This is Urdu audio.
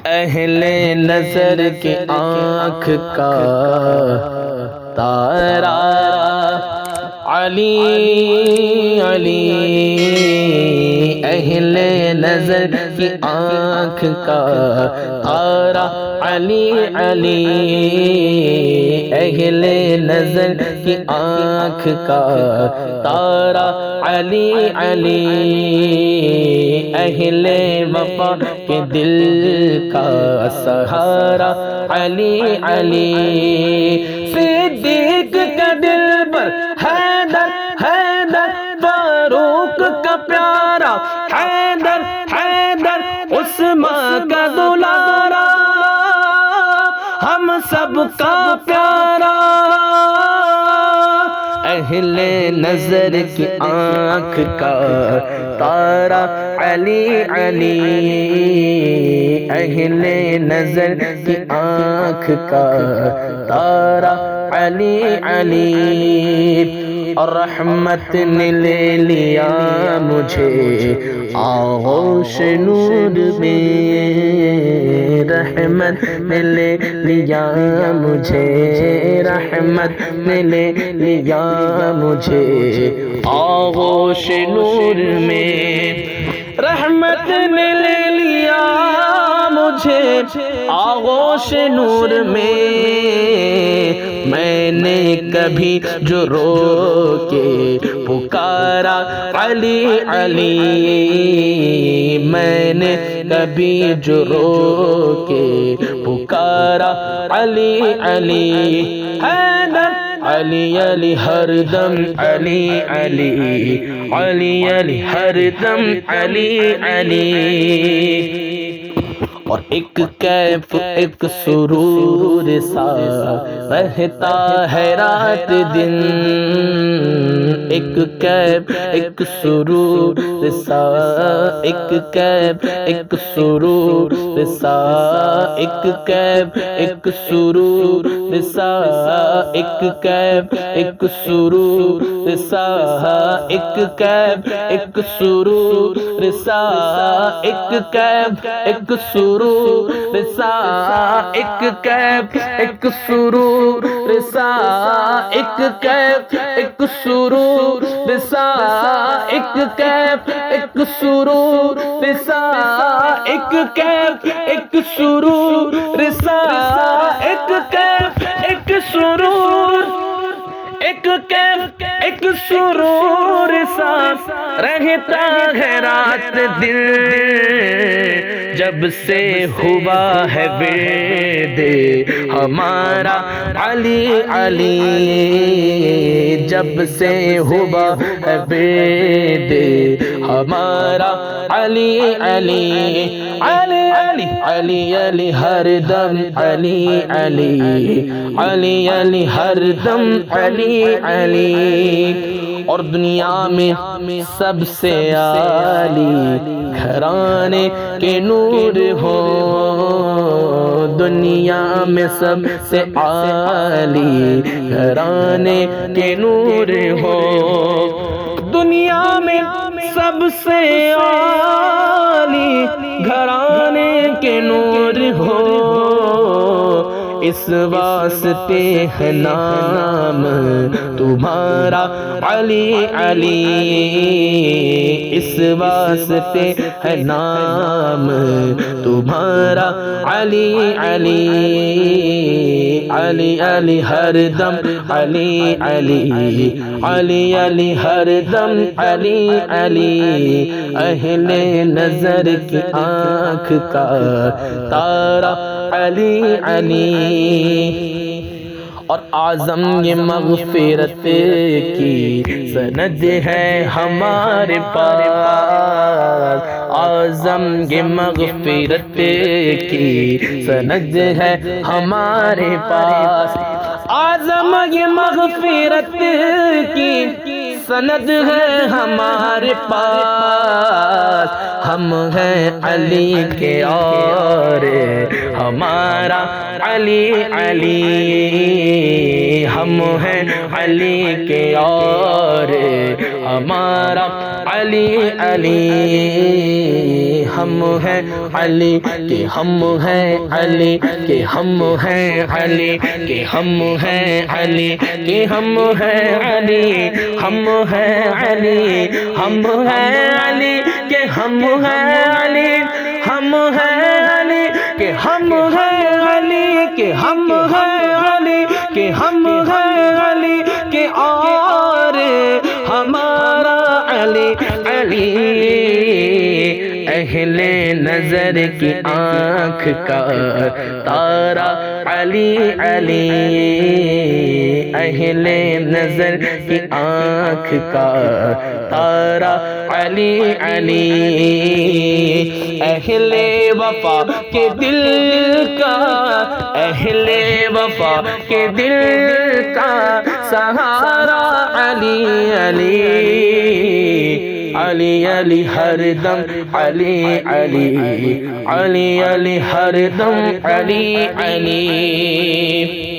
اہل نظر کی آنکھ کا تارا علی علی، اہل نظر کی آنکھ کا تارا علی علی، اہل نظر کی آنکھ کا تارا علی علی، اہل وفا کے دل کا سہارا علی علی، صدیق کا دل پر حیدر حیدر، فاروق کا پیارا حیدر حیدر، عثمان کا دلارا ہم سب کا پیارا، اہل نظر کی آنکھ کا تارا علی علی، اہل نظر کی آنکھ کا تارا علی علی، اور رحمت نے لے لیا مجھے آغوش نور میں، رحمت نے لے لیا مجھے، رحمت نے لے لیا مجھے آغوش نور میں، رحمت نے لے لیا مجھے آغوش نور میں، میں نے کبھی جو رو کے پکارا علی علی، میں نے کبھی جو رو کے پکارا علی علی، حیدر علی علی ہر دم علی علی، علی علی ہر دم علی علی، اور ایک کیف ایک سرور سا رہتا ہے رات دن، ایک کیف ایک سرور سا، ایک کیف ایک سرور سا، ایک کیف ایک سرور سا، ایک کیف ایک سرور سا، ایک کیف ایک سرور سا، ایک کیف ایک سرور سا، ایک کیف ایک سرور سا، ایک کیف ایک سرور سا، ایک کیف ایک سرور سا، ایک کیف ایک سرور سا، ایک کیف ایک سرور، ایک کیف ایک سرور سا رہتا ہے رات دل، جب سے ہوا ہے بید ہمارا علی علی، جب سے ہوا ہے بید ہمارا علی علی، علی علی علی علی ہر دم علی علی، علی علی ہر دم علی علی، اور دنیا میں سب سے عالی گھرانے کے نور ہو، دنیا میں سب سے عالی گھرانے کے نور ہو، دنیا میں سب سے عالی گھرانے کے نور ہو، اس واسطے ہے نام تمہارا علی علی، اس واسطے ہے نام تمہارا علی علی، علی علی ہر دم علی علی، علی علی ہر دم علی علی، اہل نظر کی آنکھ کا تارا علی علی، اور اعظم یہ مغفرت کی سند ہے ہمارے پاس، اعظم یہ مغفرت کی سند ہے ہمارے پاس، اعظم یہ مغفرت کی سند ہے ہمارے پاس، ہم ہیں علی کے اور ہمارا علی علی، ہم ہیں علی کے اور ہمارا علی علی ہم ہیں علی کہ ہم ہیں علی کہ ہم ہیں علی کہ ہم ہیں علی کہ ہم ہیں علی ہم ہیں علی ہم ہیں علی کہ ہم ہیں علی ہم ہیں علی کہ ہم ہیں علی کہ ہم ہیں علی کہ ہم ہیں علی کہ اور ہمارا علی علی اہل نظر کی آنکھ کا تارا علی علی اہل نظر کی آنکھ کا تارا علی علی اہل وفا کے دل کا اہل وفا کے دل کا سہارا علی علی علی علی ہر دم علی علی علی علی ہر دم علی علی